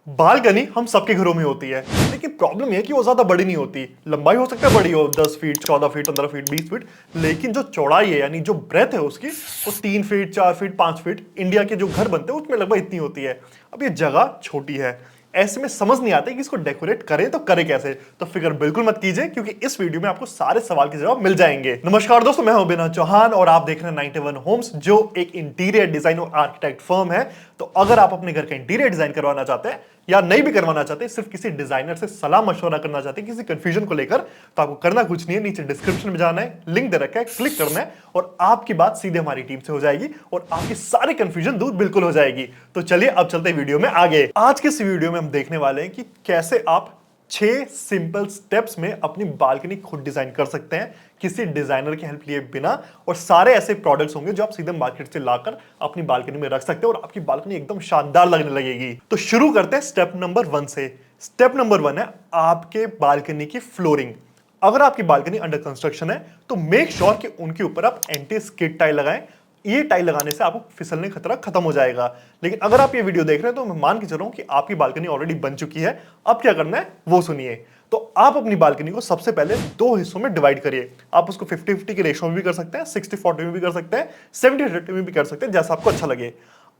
Balcony हम सबके घरों में होती है, लेकिन प्रॉब्लम यह है कि वो ज्यादा बड़ी नहीं होती। लंबाई हो सकता है बड़ी हो, 10 फीट, 14 फीट, 15 फीट, 20 फीट, लेकिन जो चौड़ाई है यानी जो ब्रेथ है उसकी, वो 3 फीट, 4 फीट, 5 फीट। इंडिया के जो घर बनते हैं उसमें लगभग इतनी होती है। अब ये जगह छोटी है, ऐसे में समझ नहीं आता कि इसको डेकोरेट करें तो करें कैसे। तो फिक्र बिल्कुल मत कीजिए, क्योंकि इस वीडियो में आपको सारे सवाल के जवाब मिल जाएंगे। नमस्कार दोस्तों, मैं हूं अभिनव चौहान और आप देख रहे हैं 91 होम्स, जो एक इंटीरियर डिजाइन और आर्किटेक्ट फर्म है। तो अगर आप अपने घर का इंटीरियर डिजाइन करवाना चाहते हैं या नहीं भी करवाना चाहते, सिर्फ किसी डिजाइनर से सलाह मशवरा करना चाहते हैं किसी कंफ्यूजन को लेकर, तो आपको करना कुछ नहीं है, नीचे डिस्क्रिप्शन में जाना है, लिंक दे रखा है, क्लिक करना है और आपकी बात सीधे हमारी टीम से हो जाएगी और आपकी सारी कंफ्यूजन दूर बिल्कुल हो जाएगी। तो चलिए अब चलते हैं वीडियो में आगे। आज के इस वीडियो में हम देखने वाले हैं कि कैसे आप 6 सिंपल स्टेप्स में अपनी बालकनी खुद डिजाइन कर सकते हैं किसी डिजाइनर की हेल्प लिए बिना। और सारे ऐसे प्रोडक्ट्स होंगे जो आप सीधे मार्केट से लाकर अपनी बालकनी में रख सकते हैं और आपकी बालकनी एकदम शानदार लगने लगेगी। तो शुरू करते हैं स्टेप नंबर 1 से। स्टेप नंबर 1 है आपके बालकनी की फ्लोरिंग। अगर आपकी बालकनी अंडर कंस्ट्रक्शन है तो मेक श्योर कि उनके ऊपर आप एंटी स्किड टाइल लगाएं। ये टाइल लगाने से आपको फिसलने का खतरा खत्म हो जाएगा। लेकिन अगर आप ये वीडियो देख रहे हैं तो मैं मान के चल रहा हूं कि आपकी बालकनी ऑलरेडी बन चुकी है। अब क्या करना है वो सुनिए। तो आप अपनी बालकनी को सबसे पहले 2 हिस्सों में डिवाइड करिए। आप उसको 50-50 के रेशो में भी कर सकते हैं, 60-40 में भी कर सकते हैं, 70-30 में भी कर सकते हैं, जैसा आपको अच्छा लगे।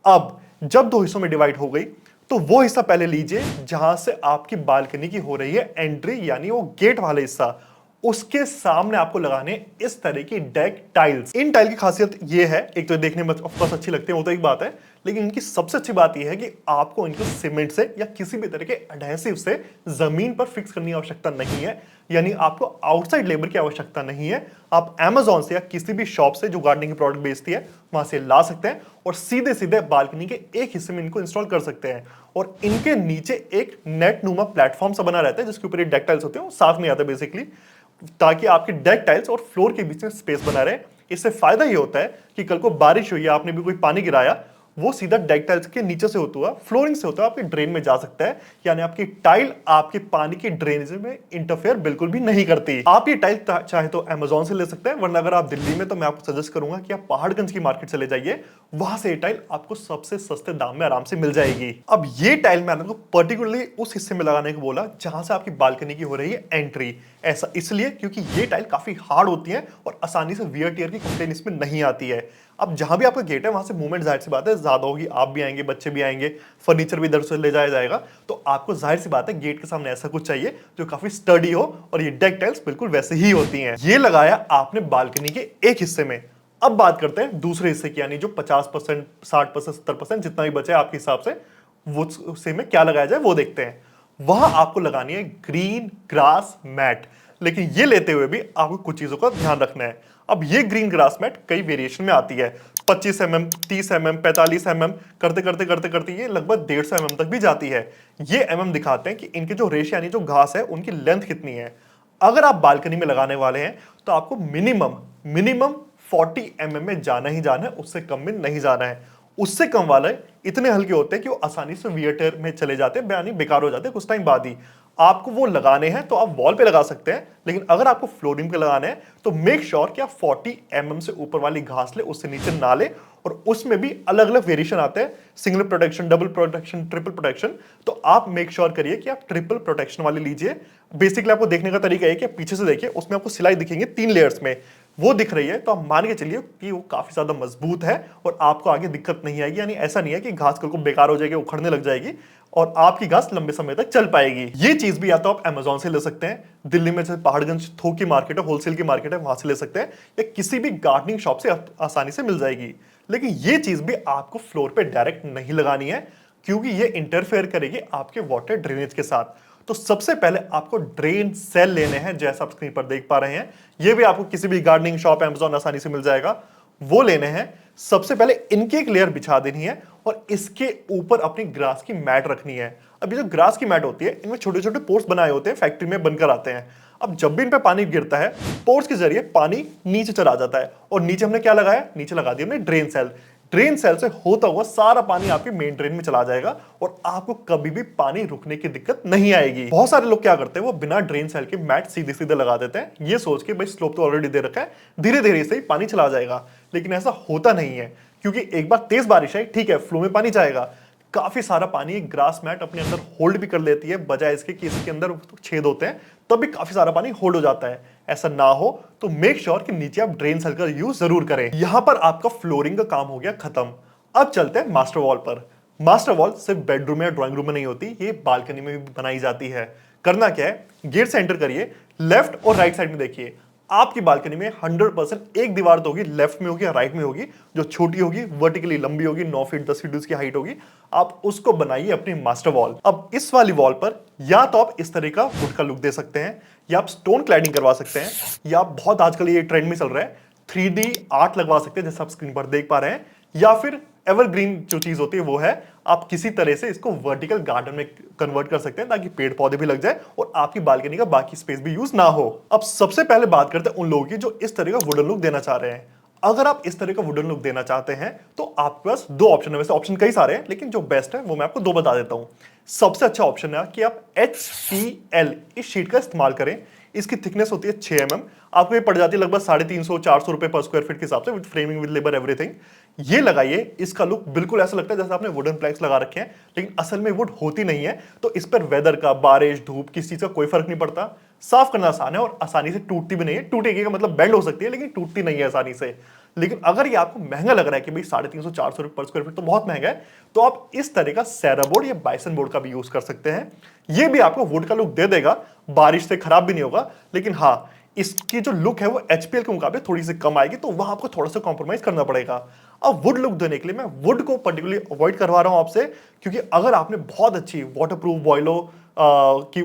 अब जब 2 हिस्सों में डिवाइड हो गई तो वो हिस्सा पहले लीजिए जहां से आपकी बालकनी की हो रही है एंट्री, यानी वो गेट वाला हिस्सा। उसके सामने आपको लगाने इस तरह की डेक टाइल्स। इन टाइल की खासियत ये है, एक तो देखने में ऑफ कोर्स अच्छी लगती है, वो तो एक बात है, लेकिन इनकी सबसे अच्छी बात यह है कि आपको इनको सीमेंट से या किसी भी तरह के एडहेसिव से जमीन पर फिक्स करने की आवश्यकता नहीं है। यानी आपको आउटसाइड लेबर की आवश्यकता नहीं है। आप Amazon से या किसी भी शॉप से जो गार्डनिंग के प्रोडक्ट बेचती है वहां से ला सकते हैं और सीधे सीधे बालकनी के एक हिस्से में इनको इंस्टॉल कर सकते हैं। और इनके नीचे एक नेट नुमा प्लेटफॉर्म सा बना रहता है जिसके ऊपर ये डेक टाइल्स होते हैं, वो साथ में आता है बेसिकली, ताकि आपके डेक टाइल्स और फ्लोर के बीच में स्पेस बना रहे। इससे फायदा ये होता है कि कल को बारिश हुई या आपने भी कोई पानी गिराया, वो सीधा डेक टाइल्स के नीचे से होता हुआ फ्लोरिंग से होता हुआ आपके ड्रेन में जा सकता है। यानी आपकी टाइल आपके पानी के ड्रेनेज में इंटरफेयर बिल्कुल भी नहीं करती। आप ये टाइल चाहे तो Amazon से ले सकते हैं, वरना अगर आप दिल्ली में तो मैं आपको सजेस्ट करूंगा कि आप पहाड़गंज की मार्केट चले जाइए, वहां से ये टाइल आपको सबसे सस्ते दाम में आराम से मिल जाएगी। अब ये टाइल मैंने आपको पर्टिकुलरली उस हिस्से में लगाने को बोला जहां से आपकी बालकनी की हो रही है एंट्री। ऐसा इसलिए क्योंकि ये टाइल काफी हार्ड होती है और आसानी से वियर टियर की कंप्लेन इसमें नहीं आती है। अब जहां भी आपका गेट है वहां से मूवमेंट जाहिर सी बात है ज्यादा होगी, आप भी आएंगे, बच्चे भी आएंगे, फर्नीचर भी इधर से ले जाया जाएगा, तो आपको जाहिर सी बात है गेट के सामने ऐसा कुछ चाहिए जो काफी स्टडी हो, और ये डेक टाइल्स बिल्कुल वैसे ही होती हैं। ये लगाया आपने बालकनी के एक हिस्से में। अब बात करते हैं दूसरे हिस्से की, यानी जो 50%, 60%, 70% जितना भी बचे आपके हिसाब से, वो हिस्से में क्या लगाया जाए वो देखते हैं। वहां आपको लगानी है ग्रीन ग्रास मैट। लेकिन ये लेते हुए भी आपको कुछ चीजों का ध्यान रखना है। अब ये ग्रीन ग्रास मैट कई वेरिएशन में आती है, 25 mm, 30 mm, 45 mm, करते करते करते करते ये लगभग 150 mm तक भी जाती है। ये mm दिखाते हैं कि इनके जो रेश यानी जो घास है उनकी लेंथ कितनी है। अगर आप बालकनी में लगाने वाले हैं तो आपको मिनिमम 40 mm में जाना ही जाना है, उससे कम में नहीं जाना है। उससे कम वाले इतने हल्के होते हैं कि वो आसानी से वियर टियर में चले जाते हैं, यानी बेकार हो जाते हैं कुछ टाइम बाद ही। आपको वो लगाने हैं तो आप वॉल पे लगा सकते हैं, लेकिन अगर आपको फ्लोरिंग पे लगाने हैं तो मेक श्योर कि आप 40 mm से ऊपर वाली घास ले, उससे नीचे ना ले। और उसमें भी अलग अलग वेरिएशन आते हैं, single protection, double protection, triple protection. तो आप मेक श्योर करिए कि आप ट्रिपल प्रोटेक्शन वाले लीजिए। बेसिकली आपको देखने का तरीका है कि आप पीछे से देखिए, उसमें आपको सिलाई दिखेंगे 3 लेयर्स में, वो दिख रही है तो आप मान के चलिए कि वो काफी ज्यादा मजबूत है और आपको आगे दिक्कत नहीं आएगी। यानी ऐसा नहीं है कि घास कल को बेकार हो जाएगी, उखड़ने लग जाएगी और आपकी घास लंबे समय तक चल पाएगी। ये चीज भी या तो आप Amazon से ले सकते हैं, दिल्ली में जैसे पहाड़गंज थोक की मार्केट है, होलसेल की मार्केट है, वहां से ले सकते हैं, या किसी भी गार्डनिंग शॉप से आसानी से मिल जाएगी। लेकिन ये चीज भी आपको फ्लोर पे डायरेक्ट नहीं लगानी है, क्योंकि ये इंटरफेयर करेगी आपके वाटर ड्रेनेज के साथ। तो सबसे पहले आपको ड्रेन सेल लेने हैं, जैसा आप स्क्रीन पर देख पा रहे हैं। ये भी आपको किसी भी गार्डनिंग शॉप, Amazon आसानी से मिल जाएगा, वो लेने हैं। सबसे पहले इनकी एक लेयर बिछा देनी है और इसके ऊपर अपनी ग्रास की मैट रखनी है। अब ये जो ग्रास की मैट होती है, इनमें छोटे छोटे पोर्स बनाए होते हैं, फैक्ट्री में बनकर आते हैं। अब जब भी इन पे पानी गिरता है, पोर्स के जरिए पानी नीचे चला जाता है और नीचे हमने क्या लगाया, नीचे लगा दिया हमने ड्रेन सेल। ड्रेन सेल से होता हुआ सारा पानी आपके मेन ड्रेन में चला जाएगा और आपको कभी भी पानी रुकने की दिक्कत नहीं आएगी। बहुत सारे लोग क्या करते हैं, वो बिना ड्रेन सेल के मैट सीधे सीधे लगा देते हैं, ये सोच के भाई स्लोप तो ऑलरेडी दे रखा है, धीरे धीरे से ही पानी चला जाएगा। लेकिन ऐसा होता नहीं है, क्योंकि एक बार तेज बारिश आई, ठीक है, फ्लो में पानी जाएगा, काफी सारा पानी ग्रास मैट अपने अंदर होल्ड भी कर लेती है, बजाय इसके कि इसके अंदर छेद होते हैं तब भी काफी सारा पानी होल्ड हो जाता है। ऐसा ना हो तो मेक श्योर कि नीचे आप ड्रेन सेल का यूज जरूर करें। यहां पर आपका फ्लोरिंग का काम हो गया खत्म। अब चलते हैं मास्टर वॉल पर। मास्टर वॉल सिर्फ बेडरूम या ड्राइंग रूम में नहीं होती, ये बालकनी में भी बनाई जाती है। करना क्या है, गेट से एंटर करिए, लेफ्ट और राइट साइड में देखिए। आपकी बालकनी में 100% एक दीवार तो होगी, लेफ्ट में होगी या राइट में होगी, जो छोटी होगी, वर्टिकली लंबी होगी, 9 फीट 10 फीट उसकी हाइट होगी। आप उसको बनाइए अपनी मास्टर वॉल। अब इस वाली वॉल पर या तो आप इस तरह का वुड का लुक दे सकते हैं, या आप स्टोन क्लैडिंग करवा सकते हैं, या आप बहुत आजकल ये ट्रेंड में चल रहा है 3D आर्ट लगवा सकते हैं, जैसे आप स्क्रीन पर देख पा रहे हैं। या फिर एवरग्रीन जो चीज होती है वो है, आप किसी तरह से इसको वर्टिकल गार्डन में कन्वर्ट कर सकते हैं ताकि पेड़ पौधे भी लग जाए और आपकी बालकनी का बाकी स्पेस भी यूज ना हो। अब सबसे पहले बात करते हैं उन लोगों की जो इस तरह का वुडन लुक देना चाह रहे हैं। अगर आप इस तरह का वुडन लुक देना चाहते हैं तो आपके पास दो ऑप्शन है। वैसे ऑप्शन कई सारे हैं, लेकिन जो बेस्ट है वो मैं आपको दो बता देता हूं। सबसे अच्छा ऑप्शन है कि आप HPL इस शीट का इस्तेमाल करें। इसकी थिकनेस होती है 6 mm। आपको ये पड़ जाती है लगभग 350-400 रुपए पर स्क्वायर फीट के हिसाब से, with framing, with labour, everything. ये लगाइए, इसका लुक बिल्कुल ऐसा लगता है जैसे आपने वुडन प्लैंक्स लगा रखे हैं, लेकिन असल में वुड होती नहीं है। तो इस पर वेदर का, बारिश, धूप, किस चीज का कोई फर्क नहीं पड़ता। साफ करना आसान है और आसानी से टूटती भी नहीं है। टूटेगी का मतलब बेंड हो सकती है, लेकिन टूटती नहीं है आसानी से। लेकिन अगर ये आपको महंगा लग रहा है कि भाई 350-400 रुपए पर स्क्वायर फीट तो बहुत महंगा है, तो आप इस तरह का सेरा बोर्ड या बाइसन बोर्ड का भी यूज कर सकते हैं। ये भी आपको वुड का लुक दे देगा, बारिश से खराब भी नहीं होगा। लेकिन हाँ, इसकी जो लुक है वो HPL के मुकाबले थोड़ी सी कम आएगी, तो वहां आपको थोड़ा सा कॉम्प्रोमाइज करना पड़ेगा। अब वुड लुक देने के लिए मैं वुड को पर्टिकुलरली अवॉइड करवा रहा हूं आपसे, क्योंकि अगर आपने बहुत अच्छी वाटरप्रूफ बॉयलो की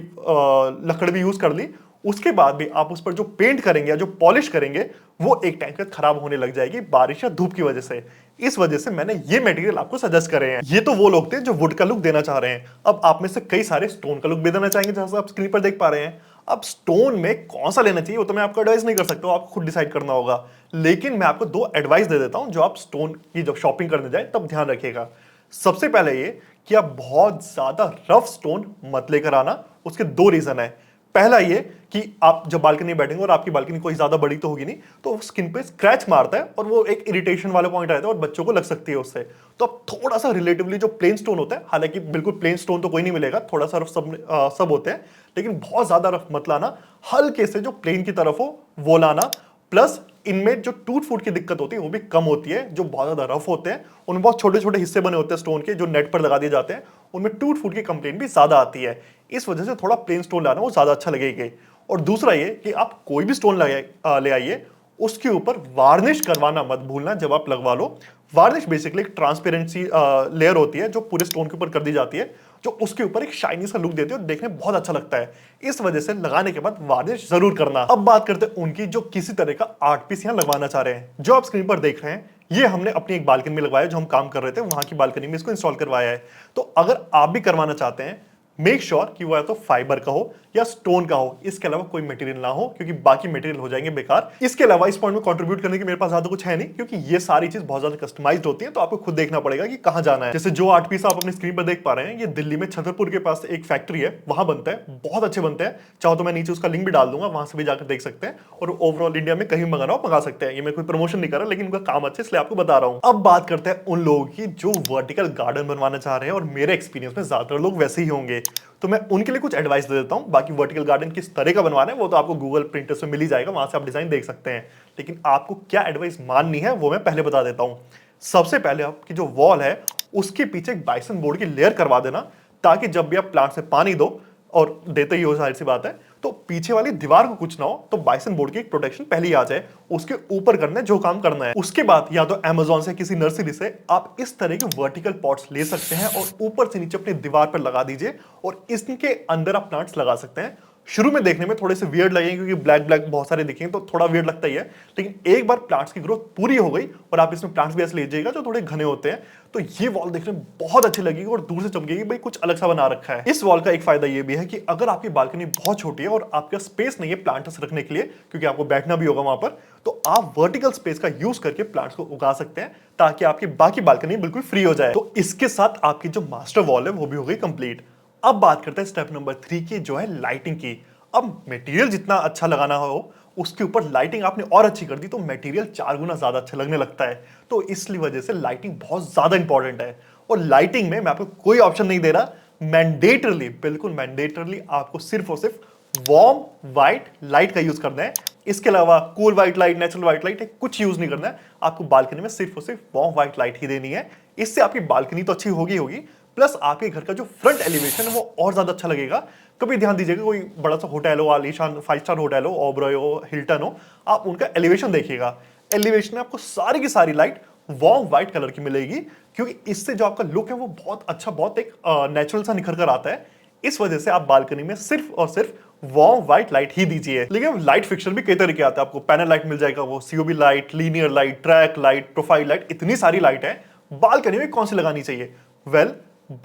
लकड़ भी यूज कर ली, उसके बाद भी आप उस पर जो पेंट करेंगे या जो पॉलिश करेंगे वो एक टाइम तक खराब होने लग जाएगी बारिश या धूप की वजह से। इस वजह से मैंने ये मटेरियल आपको सजेस्ट करे हैं। ये तो वो लोग थे जो वुड का लुक देना चाह रहे हैं। अब आप में से कई सारे स्टोन का लुक भी देना चाहेंगे, जैसा आप स्क्रीन पर देख पा रहे हैं। अब स्टोन में कौन सा लेना चाहिए वो तो मैं आपको एडवाइस नहीं कर सकता, आपको खुद डिसाइड करना होगा। लेकिन मैं आपको दो एडवाइस दे देता हूं जो आप स्टोन की जब शॉपिंग करने जाए तब ध्यान रखिएगा। सबसे पहले ये कि आप बहुत ज्यादा रफ स्टोन मत लेकर आना। उसके दो रीजन है। पहला ये कि आप जब बालकनी में बैठेंगे और आपकी बालकनी कोई ज्यादा बड़ी तो होगी नहीं, तो स्किन पे स्क्रैच मारता है और वो एक इरिटेशन वाला पॉइंट रहता है और बच्चों को लग सकती है उससे। तो आप थोड़ा सा रिलेटिवली जो प्लेन स्टोन होता है, हालांकि बिल्कुल प्लेन स्टोन तो कोई नहीं मिलेगा, थोड़ा सा रफ सब होते हैं, लेकिन बहुत ज्यादा रफ मत लाना। हल्के से जो प्लेन की तरफ हो वो लाना। प्लस इनमें जो टूट फूट की दिक्कत होती है वो भी कम होती है। जो बहुत ज्यादा रफ होते हैं उनमें बहुत छोटे छोटे हिस्से बने होते हैं स्टोन के, जो नेट पर लगा दिए जाते हैं, उनमें टूट फूट की कंप्लेंट भी ज्यादा आती है। इस वजह से थोड़ा प्लेन स्टोन लाना वो ज्यादा अच्छा लगेगा। और दूसरा ये कि आप कोई भी स्टोन ले आइए, उसके ऊपर वार्निश करवाना मत भूलना जब आप लगवा लो। वार्निश बेसिकली एक ट्रांसपेरेंसी लेयर होती है जो पूरे स्टोन के ऊपर कर दी जाती है, जो उसके ऊपर एक शाइनी सा लुक देती है और देखने में बहुत अच्छा लगता है। इस वजह से लगाने के बाद वार्निश जरूर करना। अब बात करते हैं उनकी जो किसी तरह का आर्ट पीस यहाँ लगवाना चाह रहे हैं। जो आप स्क्रीन पर देख रहे हैं ये हमने अपनी एक बालकनी में लगवाया, जो हम काम कर रहे थे वहां की बालकनी में इसको इंस्टॉल करवाया है। तो अगर आप भी करवाना चाहते हैं, मेक श्योर कि वो या तो फाइबर का हो या स्टोन का हो, इसके अलावा कोई मटेरियल ना हो, क्योंकि बाकी मटेरियल हो जाएंगे बेकार। इसके अलावा इस पॉइंट में कंट्रीब्यूट करने की मेरे पास ज्यादा कुछ है नहीं, क्योंकि ये सारी चीज बहुत ज्यादा कस्टमाइज्ड होती है, तो आपको खुद देखना पड़ेगा कि कहां जाना है। जैसे जो आर्ट पीस आप अपनी स्क्रीन पर देख पा रहे हैं, ये दिल्ली में छतरपुर के पास एक फैक्ट्री है, वहां बनता है, बहुत अच्छे बनते हैं। चाहो तो मैं नीचे उसका लिंक भी डाल दूंगा, वहां से भी जाकर देख सकते हैं। और ओवरऑल इंडिया में कहीं मंगाना हो मंगा सकते हैं। ये मैं कोई प्रमोशन नहीं कर रहा, लेकिन उनका काम अच्छा, इसलिए आपको बता रहा हूं। अब बात करते हैं उन लोगों की जो वर्टिकल गार्डन बनवाना चाह रहे हैं, और मेरे एक्सपीरियंस में ज्यादातर लोग वैसे ही होंगे, तो मैं उनके लिए कुछ एडवाइस दे देता हूं। बाकी वर्टिकल गार्डन किस तरह का बनवाना है वो तो आपको गूगल प्रिंटर्स में मिल ही जाएगा, वहां से आप डिजाइन देख सकते हैं। लेकिन आपको क्या एडवाइस माननी है वो मैं पहले बता देता हूं। सबसे पहले आपकी जो वॉल है उसके पीछे एक बाइसन बोर्ड की लेयर करवा देना, ताकि जब भी आप प्लांट से पानी दो, और देते ही हो, जाहिर सी बात है, तो पीछे वाली दीवार को कुछ ना हो, तो बाइसन बोर्ड की एक प्रोटेक्शन पहले ही आ जाए। उसके ऊपर करना है जो काम करना है। उसके बाद या तो अमेज़न से, किसी नर्सरी से आप इस तरह के वर्टिकल पॉट्स ले सकते हैं और ऊपर से नीचे अपनी दीवार पर लगा दीजिए, और इसके अंदर आप प्लांट्स लगा सकते हैं। शुरू में देखने में थोड़े से वियर्ड लगेंगे, क्योंकि ब्लैक ब्लैक बहुत सारे दिखेंगे तो थोड़ा वियर्ड लगता ही है, लेकिन एक बार प्लांट्स की ग्रोथ पूरी हो गई और आप इसमें प्लांट्स भी ऐसे लीजिएगा जो थोड़े घने होते हैं, तो ये वॉल देखने में बहुत अच्छी लगेगी और दूर से चमकेगी, भाई कुछ अलग सा बना रखा है। इस वॉल का एक फायदा ये भी है कि अगर आपकी बालकनी बहुत छोटी है और आपका स्पेस नहीं है प्लांट्स रखने के लिए, क्योंकि आपको बैठना भी होगा वहां पर, तो आप वर्टिकल स्पेस का यूज करके प्लांट्स को उगा सकते हैं, ताकि आपकी बाकी बालकनी बिल्कुल फ्री हो जाए। तो इसके साथ आपकी जो मास्टर वॉल है वो भी हो गई कंप्लीट। अब बात करते हैं स्टेप नंबर 3 की, जो है लाइटिंग की। अब मटेरियल जितना अच्छा लगाना हो, उसके ऊपर लाइटिंग आपने और अच्छी कर दी तो मटेरियल 4 गुना ज्यादा अच्छा लगने लगता है। तो इसलिए वजह से लाइटिंग बहुत ज्यादा इंपॉर्टेंट है। और लाइटिंग में मैं आपको कोई ऑप्शन नहीं दे रहा, मैंडेटरली, बिल्कुल मैंडेटरली आपको सिर्फ और सिर्फ वार्म व्हाइट लाइट का यूज करना है। इसके अलावा cool white light, natural white light कुछ यूज नहीं करना है। आपको बालकनी में सिर्फ और सिर्फ वार्म व्हाइट लाइट ही देनी है। इससे आपकी बालकनी तो अच्छी होगी प्लस आपके घर का जो फ्रंट एलिवेशन है वो और ज्यादा अच्छा लगेगा। कभी ध्यान दीजिएगा, कोई बड़ा सा होटल हो, आलीशान 5 स्टार होटल हो, ओबरॉय हो, हिल्टन हो, आप उनका एलिवेशन देखिएगा। एलिवेशन में आपको सारी की सारी लाइट वार्म व्हाइट कलर की मिलेगी, क्योंकि इससे जो आपका लुक है वो बहुत अच्छा, बहुत एक नेचुरल सा निखर कर आता है। इस वजह से आप बालकनी में सिर्फ और सिर्फ वार्म व्हाइट लाइट ही दीजिए। लेकिन लाइट फिक्सचर भी कई तरह के आते हैं, आपको पैनल लाइट मिल जाएगा, वो COB light, linear light, track light, profile light, इतनी सारी लाइट है। बालकनी में कौन सी लगानी चाहिए? वेल,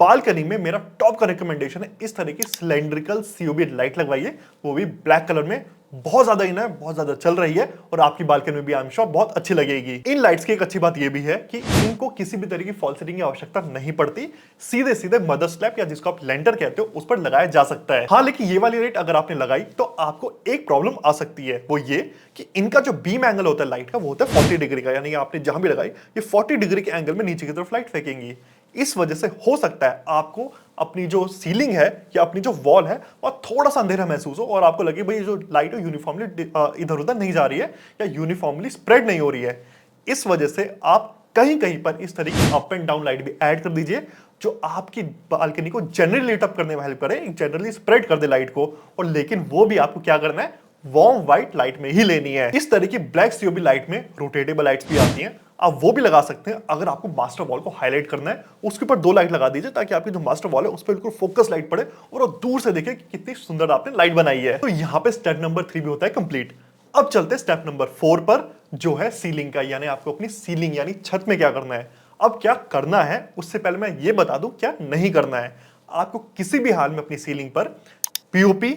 बालकनी में मेरा टॉप का रिकमेंडेशन है इस तरह की सिलेंड्रिकल सीओबी लाइट लगवाइए, वो भी ब्लैक कलर में। बहुत ज्यादा इन है, बहुत ज्यादा चल रही है और आपकी बालकनी में भी आई एम श्योर बहुत अच्छी लगेगी। इन लाइट्स की एक अच्छी बात यह भी है कि इनको किसी भी तरह की फॉल सीलिंग की आवश्यकता नहीं पड़ती, सीधे सीधे मदर स्लैब या जिसको आप लेंटर कहते हो उस पर लगाया जा सकता है। हाँ, लेकिन ये वाली लाइट अगर आपने लगाई तो आपको एक प्रॉब्लम आ सकती है, वो ये कि इनका जो बीम एंगल होता है लाइट का वो होता है 40 डिग्री का, यानी आपने जहां भी लगाई ये 40 डिग्री के एंगल में नीचे की तरफ लाइट फेंकेंगी। इस वजह से हो सकता है आपको अपनी जो सीलिंग है या अपनी जो वॉल है और थोड़ा सा अंधेरा महसूस हो और आपको लगे भाई जो लाइट है यूनिफॉर्मली इधर उधर नहीं जा रही है या यूनिफॉर्मली स्प्रेड नहीं हो रही है। इस वजह से आप कहीं कहीं पर इस तरह की अप एंड डाउन लाइट भी ऐड कर दीजिए, जो आपकी बालकनी को जनरली लाइट अप करने में हेल्प करे, जनरली स्प्रेड कर दे लाइट को। और लेकिन वो भी आपको क्या करना है, वार्म व्हाइट लाइट में ही लेनी है। इस तरह की ब्लैक सीओबी लाइट में रोटेटेबल लाइट्स भी आती हैं, आप वो भी लगा सकते हैं। अगर आपको मास्टर वॉल को हाईलाइट करना है उसके ऊपर 2 लाइट लगा दीजिए, ताकि आपकी जो मास्टर वॉल है उस पर बिल्कुल फोकस लाइट पड़े और दूर से देखे कि कितनी सुंदर आपने लाइट बनाई है। तो यहाँ पे स्टेप नंबर 3 भी होता है कंप्लीट। अब चलते हैं स्टेप नंबर 4 पर, जो है सीलिंग का, यानी आपको अपनी सीलिंग यानी छत में क्या करना है। अब क्या करना है उससे पहले मैं ये बता दूं क्या नहीं करना है। आपको किसी भी हाल में अपनी सीलिंग पर पीओपी,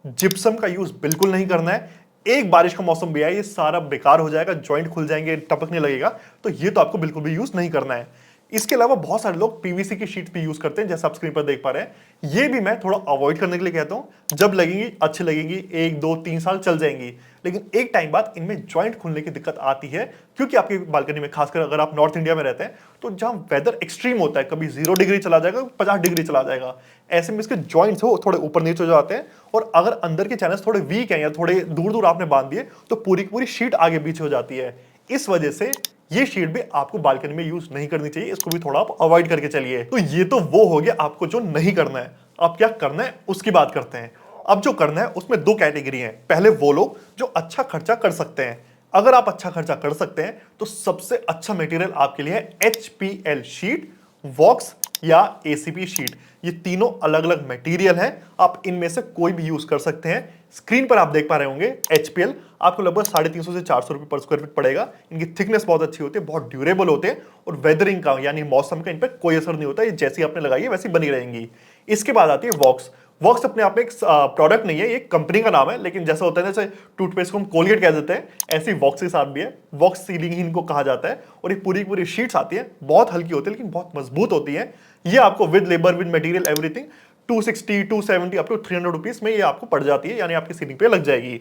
जिप्सम का यूज बिल्कुल नहीं करना है। एक बारिश का मौसम भी है, ये सारा बेकार हो जाएगा, जॉइंट खुल जाएंगे, टपकने लगेगा, तो ये तो आपको बिल्कुल भी यूज नहीं करना है। इसके अलावा बहुत सारे लोग पीवीसी की शीट भी यूज करते हैं, जैसे आप स्क्रीन पर देख पा रहे हैं। ये भी मैं थोड़ा अवॉइड करने के लिए कहता हूं। जब लगेंगी अच्छी लगेंगी, 1 2 3 साल चल जाएंगी, लेकिन एक टाइम बाद इनमें जॉइंट खुलने की दिक्कत आती है, क्योंकि आपकी बालकनी में, खासकर अगर आप नॉर्थ इंडिया में रहते हैं, तो जहां वेदर एक्सट्रीम होता है, कभी 0 डिग्री चला जाएगा, 50 डिग्री चला जाएगा, ऐसे में इसके जॉइंट्स हो थोड़े ऊपर नीचे हो जाते हैं। और अगर अंदर के चैनल्स थोड़े वीक हैं या थोड़े दूर दूर आपने बांध दिए, तो पूरी की पूरी शीट आगे पीछे हो जाती है। इस वजह से ये शीट भी आपको बालकनी में यूज नहीं करनी चाहिए, इसको भी थोड़ा आप अवॉइड करके चलिए। तो ये तो वो हो गया आपको जो नहीं करना है। अब क्या करना है उसकी बात करते हैं। अब जो करना है उसमें 2 कैटेगरी हैं। पहले वो लोग जो अच्छा खर्चा कर सकते हैं। अगर आप अच्छा खर्चा कर सकते हैं तो सबसे अच्छा मटेरियल आपके लिए है HPL शीट, वॉक्स या ACP शीट। ये तीनों अलग अलग मटेरियल हैं, आप इनमें से कोई भी यूज कर सकते हैं। स्क्रीन पर आप देख पा रहे होंगे HPL आपको लगभग 350 से 400 रुपए पर स्क्वायर फीट पड़ेगा। इनकी थिकनेस बहुत अच्छी होती है, बहुत ड्यूरेबल होते हैं और वेदरिंग का यानी मौसम का इन पर कोई असर नहीं होता, ये जैसी आपने लगाई है वैसी बनी रहेंगी। इसके बाद आती है वॉक्स। वॉक्स अपने आप में एक प्रोडक्ट नहीं है, ये कंपनी का नाम है, लेकिन जैसा होता है जैसे टूथपेस्ट को हम कोलगेट कह देते हैं, ऐसी वॉक्स के साथ भी है। वॉक्स सीलिंग ही इनको कहा जाता है और ये पूरी पूरी शीट्स आती है, बहुत हल्की होती है लेकिन बहुत मजबूत होती है। ये आपको with labour, with material, everything 260, 270 up to 300 rupees में ये आपको पड़ जाती है, यानी आपकी सीलिंग पे लग जाएगी।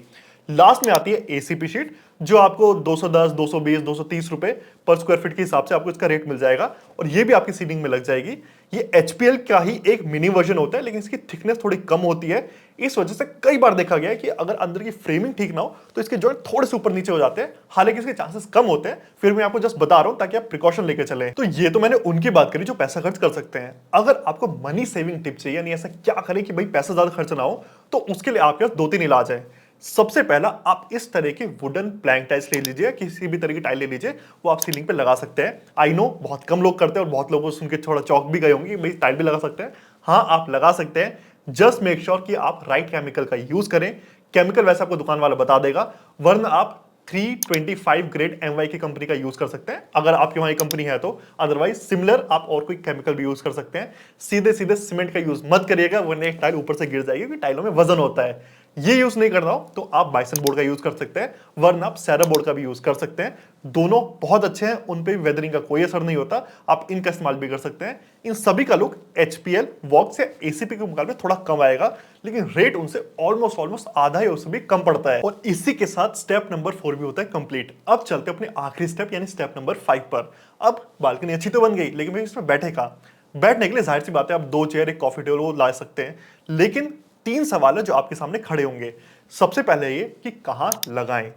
लास्ट में आती है ACP शीट, जो आपको 210, 220, 230 रुपए पर स्क्वायर फीट के हिसाब से आपको इसका रेट मिल जाएगा और ये भी आपकी सीलिंग में लग जाएगी। ये HPL का ही एक मिनी वर्जन होता है, लेकिन इसकी थिकनेस थोड़ी कम होती है। इस वजह से कई बार देखा गया है कि अगर अंदर की फ्रेमिंग ठीक ना हो तो इसके जॉइंट थोड़े से ऊपर नीचे हो जाते हैं। हालांकि इसके चांसेस कम होते हैं, फिर मैं आपको जस्ट बता रहा हूं ताकि आप प्रिकॉशन लेकर चलें। तो ये तो मैंने उनकी बात करी जो पैसा खर्च कर सकते हैं। अगर आपको मनी सेविंग टिप चाहिए, यानी ऐसा क्या करें कि भाई पैसा ज्यादा खर्च ना हो, तो उसके लिए आपके पास 2-3 इलाज है। सबसे पहला, आप इस तरह की वुडन प्लैंक टाइल्स ले लीजिए, किसी भी तरह की टाइल ले लीजिए, वो आप सीलिंग पे लगा सकते हैं। आई नो बहुत कम लोग करते हैं और बहुत लोगों को सुन के थोड़ा चौंक भी गए होंगे, भाई टाइल भी लगा सकते हैं। हाँ, आप लगा सकते हैं, जस्ट मेक श्योर कि आप राइट केमिकल का यूज करें। केमिकल वैसे आपको दुकान वाला बता देगा, वरना आप 325 ग्रेड MY की कंपनी का यूज कर सकते हैं अगर आपकी वहां कंपनी है तो। अदरवाइज सिमिलर आप और कोई केमिकल भी यूज कर सकते हैं। सीधे सीधे सीमेंट का यूज मत करिएगा, वरना एक टाइल ऊपर से गिर जाएगी, क्योंकि टाइलों में वजन होता है। ये यूज नहीं करना हो तो आप बाइसन बोर्ड का यूज कर सकते हैं, वरना आप सेरा बोर्ड का भी यूज कर सकते हैं। दोनों बहुत अच्छे हैं, उन पे भी वेदरिंग का कोई असर नहीं होता, आप इनका इस्तेमाल भी कर सकते हैं। इन सभी का लुक HPL, वॉक्स या ACP के मुकाबले थोड़ा कम आएगा, लेकिन रेट उनसे ऑलमोस्ट आधा या उससे भी कम पड़ता है। और इसी के साथ स्टेप नंबर 4 भी होता है कंप्लीट। अब चलते हैं अपने आखिरी स्टेप यानी स्टेप नंबर 5 पर। अब बालकनी अच्छी तो बन गई, लेकिन भाई इसमें बैठे कहाँ? बैठने के लिए जाहिर सी बात है आप 2 चेयर, एक कॉफी टेबल वो ला सकते हैं, लेकिन 3 सवाल है जो आपके सामने खड़े होंगे। सबसे पहले ये कि कहां लगाएं,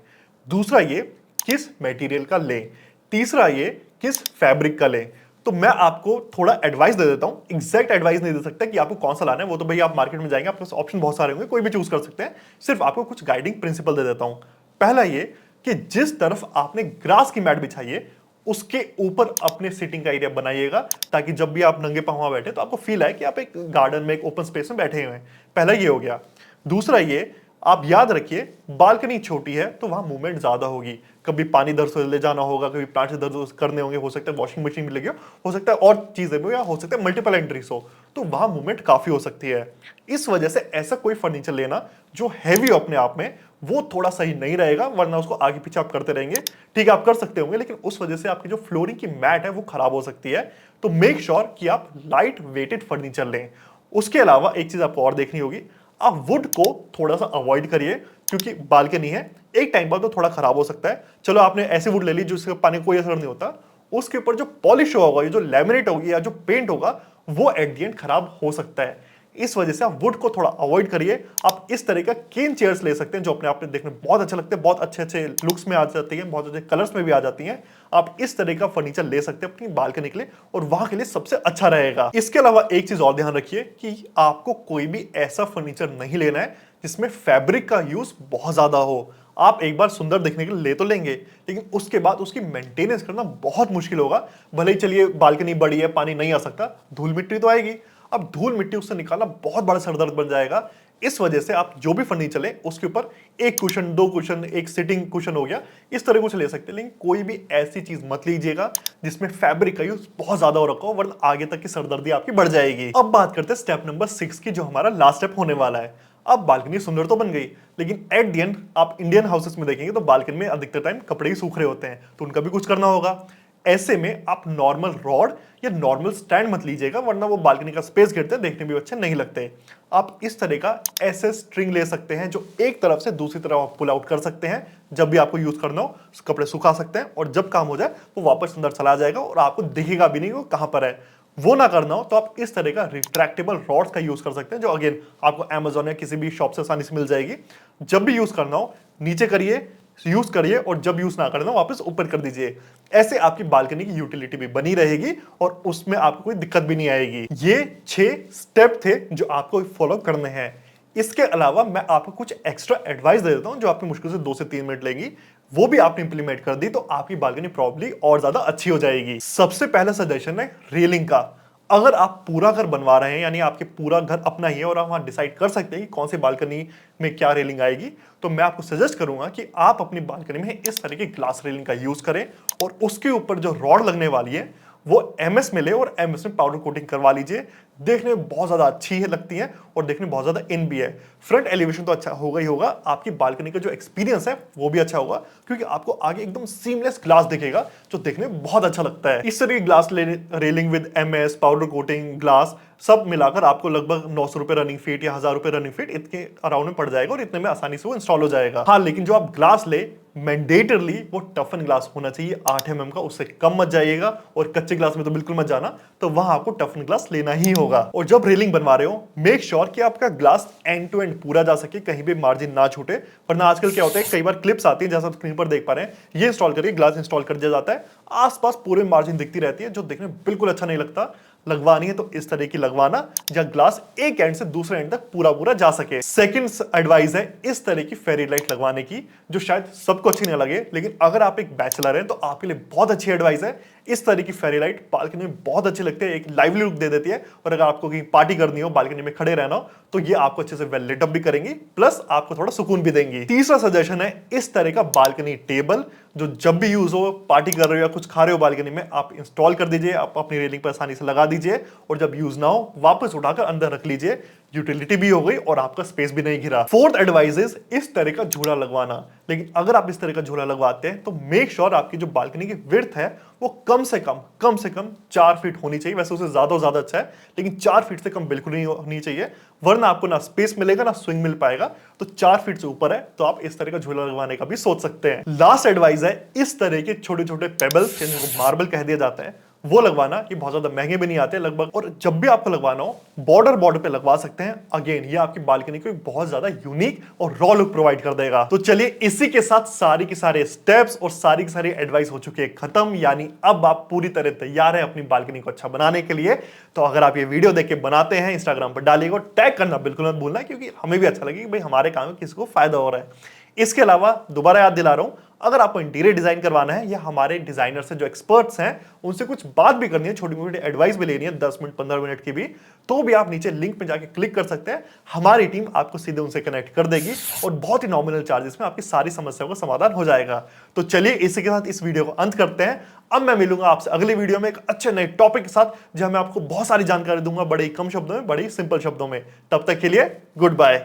दूसरा ये किस मटेरियल का लें, तीसरा ये किस फैब्रिक का लें। तो मैं आपको थोड़ा एडवाइस दे देता हूं, एग्जैक्ट एडवाइस नहीं दे सकता कि आपको कौन सा लाना है, वो तो भाई आप मार्केट में जाएंगे, आपके पास ऑप्शन बहुत सारे होंगे, कोई भी चूज कर सकते हैं। सिर्फ आपको कुछ गाइडिंग प्रिंसिपल दे देता हूं। पहला ये कि जिस तरफ आपने ग्रास की मैट बिछाई है उसके ऊपर अपने सिटिंग का एरिया बनाइएगा, ताकि जब भी आप नंगे पांव बैठे तो आपको फील आए कि आप एक गार्डन में, एक ओपन स्पेस में बैठे हुए हैं। पहला ये हो गया। दूसरा ये, आप याद रखिए बालकनी छोटी है तो वहां मूवमेंट ज्यादा होगी, कभी पानी इधर से ले जाना होगा, कभी प्लांट्स इधर करने होंगे, हो सकता है वॉशिंग मशीन भी लगी हो सकता है और चीजें भी, या हो सकता है मल्टीपल एंट्रीज हो, तो वहां मूवमेंट काफी हो सकती है। इस वजह से ऐसा कोई फर्नीचर लेना जो हैवी हो अपने आप में, वो थोड़ा सही नहीं रहेगा, वरना उसको आगे पीछे आप करते रहेंगे। ठीक है, आप कर सकते होंगे, लेकिन उस वजह से आपकी जो फ्लोरिंग की मैट है वो खराब हो सकती है। तो मेक श्योर कि आप लाइट वेटेड फर्नीचर लें। उसके अलावा एक चीज आपको और देखनी होगी, आप वुड को थोड़ा सा अवॉइड करिए, क्योंकि बालकनी है, एक टाइम बाद तो थोड़ा खराब हो सकता है। चलो आपने ऐसी वुड ले ली जिसके पानी कोई असर नहीं होता, उसके ऊपर जो पॉलिश होगा, ये जो लैमिनेट होगी या जो पेंट होगा, वो एट द एंड खराब हो सकता है। इस वजह से आप वुड को थोड़ा अवॉइड करिए। आप इस तरह का केन चेयर्स ले सकते हैं जो अपने आप में देखने में बहुत अच्छे लगते हैं, बहुत अच्छे अच्छे लुक्स में आ जाती हैं, बहुत अच्छे कलर्स में भी आ जाती हैं। आप इस तरह का फर्नीचर ले सकते हैं अपनी बालकनी के लिए, और वहां के लिए सबसे अच्छा रहेगा। इसके अलावा एक चीज और ध्यान रखिए कि आपको कोई भी ऐसा फर्नीचर नहीं लेना है जिसमें फैब्रिक का यूज बहुत ज्यादा हो। आप एक बार सुंदर दिखने के लिए ले तो लेंगे, लेकिन उसके बाद उसकी मेंटेनेंस करना बहुत मुश्किल होगा। भले ही चलिए बालकनी बड़ी है, पानी नहीं आ सकता, धूल मिट्टी तो आएगी, अब धूल मिट्टी उससे निकालना बहुत बड़ा सरदर्द बन जाएगा। इस वजह से आप जो भी फर्नीचर लें उसके ऊपर एक कुशन, 2 कुशन, एक सिटिंग कुशन हो गया, इस तरह कुछ ले सकते हैं, लेकिन कोई भी ऐसी चीज मत लीजिएगा जिसमें फैब्रिक का यूज बहुत ज्यादा हो रखा हो, वरना आगे तक की सरदर्दी आपकी बढ़ जाएगी। अब बात करते हैं स्टेप नंबर 6 की, जो हमारा लास्ट स्टेप होने वाला है। अब बालकनी सुंदर तो बन गई, लेकिन एट द एंड आप इंडियन हाउसेस में देखेंगे तो बालकनी में अधिकतर टाइम कपड़े ही सूख रहे होते हैं, तो उनका भी कुछ करना होगा। ऐसे में आप नॉर्मल रॉड या नॉर्मल स्टैंड मत लीजिएगा, वरना वो बालकनी का स्पेस घेरते हैं, देखने में भी अच्छे नहीं लगते। आप इस तरह का ऐसे स्ट्रिंग ले सकते हैं जो एक तरफ से दूसरी तरफ आप पुल आउट कर सकते हैं। जब भी आपको यूज करना हो कपड़े सुखा सकते हैं, और जब काम हो जाए वो वापस अंदर चला जाएगा और आपको दिखेगा भी नहीं वो कहां पर है। वो ना करना हो तो आप इस तरह का रिट्रैक्टेबल रॉड्स का यूज कर सकते हैं, जो अगेन आपको Amazon या किसी भी शॉप से आसानी से मिल जाएगी। जब भी यूज करना हो नीचे करिए, यूज करिए, और जब यूज ना करना वापस ऊपर कर दीजिए। ऐसे आपकी बालकनी की यूटिलिटी भी बनी रहेगी और उसमें आपको कोई दिक्कत भी नहीं आएगी। ये 6 स्टेप थे जो आपको फॉलो करने हैं। इसके अलावा मैं आपको कुछ एक्स्ट्रा एडवाइस दे देता हूं जो आपकी मुश्किल से 2 से 3 मिनट लेगी। वो भी आपने इंप्लीमेंट कर दी तो आपकी बालकनी प्रॉब्ली और ज्यादा अच्छी हो जाएगी। सबसे पहला सजेशन है रेलिंग का। अगर आप पूरा घर बनवा रहे हैं, यानी आपके पूरा घर अपना ही है और आप वहां डिसाइड कर सकते हैं कि कौन सी बालकनी में क्या रेलिंग आएगी, तो मैं आपको सजेस्ट करूंगा कि आप अपनी बालकनी में इस तरह की ग्लास रेलिंग का यूज करें, और उसके ऊपर जो रॉड लगने वाली है वो MS में ले और MS में पाउडर कोटिंग करवा लीजिए। देखने में बहुत ज्यादा अच्छी है, लगती है, और देखने में बहुत ज्यादा इन भी है। फ्रंट एलिवेशन तो अच्छा होगा ही होगा, आपकी बालकनी का जो एक्सपीरियंस है वो भी अच्छा होगा, क्योंकि आपको आगे एकदम सीमलेस ग्लास दिखेगा जो देखने में बहुत अच्छा लगता है। इस तरह की glass railing with MS, powder coating, glass सब मिलाकर आपको लगभग 900 रुपए रनिंग फीट या 1000 रुपए रनिंग फीट इतने अराउंड में पड़ जाएगा, और इतने में आसानी से वो इंस्टॉल हो जाएगा। हाँ, लेकिन जो आप ग्लास ले मैंडेटरली वो टफन ग्लास होना चाहिए 8 mm का, उससे कम मत जाइएगा, और कच्चे ग्लास में तो बिल्कुल मत जाना, तो वहां आपको टफन ग्लास लेना ही होगा। और जब रेलिंग बनवा रहे हो मेक श्योर कि आपका ग्लास एंड टू एंड पूरा जा सके, कहीं भी मार्जिन ना छूटे, वरना आजकल क्या होता है कई बार क्लिप्स आती है, जैसा आप स्क्रीन पर देख पा रहे हैं, ये इंस्टॉल करिए, ग्लास इंस्टॉल कर दिया जाता है, आसपास पूरे मार्जिन दिखती रहती है, जो देखने में बिल्कुल अच्छा नहीं लगता। लगवानी है तो इस तरह की लगवाना जहां ग्लास एक एंड से दूसरे एंड तक पूरा पूरा जा सके। सेकंड एडवाइस है इस तरह की फेरी लाइट लगवाने की, जो शायद सबको अच्छी नहीं लगे, लेकिन अगर आप एक बैचलर हैं तो आपके लिए बहुत अच्छी एडवाइस है। इस तरह की फेरी लाइट बालकनी में बहुत अच्छी लगती है, एक लाइवली लुक दे देती है, और अगर आपको कहीं पार्टी करनी हो, बालकनी में खड़े रहना हो, तो ये आपको अच्छे से वेल लिट अप भी करेंगी, प्लस आपको थोड़ा सुकून भी देंगी। तीसरा सजेशन है इस तरह का बालकनी टेबल, जो जब भी यूज हो, पार्टी कर रहे हो या कुछ खा रहे हो बालकनी में, आप इंस्टॉल कर दीजिए, आप अपनी रेलिंग पर आसानी से लगा दीजिए, और जब यूज ना हो वापस उठाकर अंदर रख लीजिए। यूटिलिटी भी हो गई और आपका स्पेस भी नहीं घिरा। फोर्थ एडवाइस इज इस तरह का झूला लगवाना। लेकिन अगर आप इस तरह का झूला लगवाते हैं तो मेक श्योर आपकी जो बालकनी की विड्थ है वो कम से कम 4 फीट होनी चाहिए। वैसे उसे ज्यादा अच्छा है, लेकिन 4 फीट से कम बिल्कुल नहीं होनी चाहिए, वरना आपको ना स्पेस मिलेगा ना स्विंग मिल पाएगा। तो 4 फीट से ऊपर है तो आप इस तरह का झूला लगवाने का भी सोच सकते हैं। लास्ट एडवाइस है इस तरह के छोटे छोटे पेबल्स जिनको मार्बल कह दिया जाता है वो लगवाना। ये बहुत ज्यादा महंगे भी नहीं आते लगभग, और जब भी आपको लगवाना हो बॉर्डर पे लगवा सकते हैं। अगेन ये आपकी बालकनी को एक बहुत ज्यादा यूनिक और रॉ लुक प्रोवाइड कर देगा। तो चलिए इसी के साथ सारी की सारे स्टेप्स और सारी की सारी एडवाइस हो चुकी है खत्म, यानी अब आप पूरी तरह तैयार है अपनी बालकनी को अच्छा बनाने के लिए। तो अगर आप ये वीडियो देख के बनाते हैं इंस्टाग्राम पर डालिएगा, टैग करना बिल्कुल मत भूलना, क्योंकि हमें भी अच्छा लगे कि भाई हमारे काम में किसी को फायदा हो रहा है। इसके अलावा दोबारा याद दिला रहा हूं, अगर आपको इंटीरियर डिजाइन करवाना है या हमारे डिजाइनर से जो एक्सपर्ट्स हैं उनसे कुछ बात भी करनी है, छोटी मोटी एडवाइस भी लेनी है 10 मिनट 15 मिनट की भी, तो भी आप नीचे लिंक पे जाके क्लिक कर सकते हैं। हमारी टीम आपको सीधे उनसे कनेक्ट कर देगी और बहुत ही नॉमिनल चार्जेस में आपकी सारी समस्याओं का समाधान हो जाएगा। तो चलिए इसी के साथ इस वीडियो को अंत करते हैं। अब मैं मिलूंगा आपसे अगली वीडियो में एक अच्छे नए टॉपिक के साथ, जहां मैं आपको बहुत सारी जानकारी दूंगा बड़े ही कम शब्दों में, बड़े ही सिंपल शब्दों में। तब तक के लिए गुड बाय।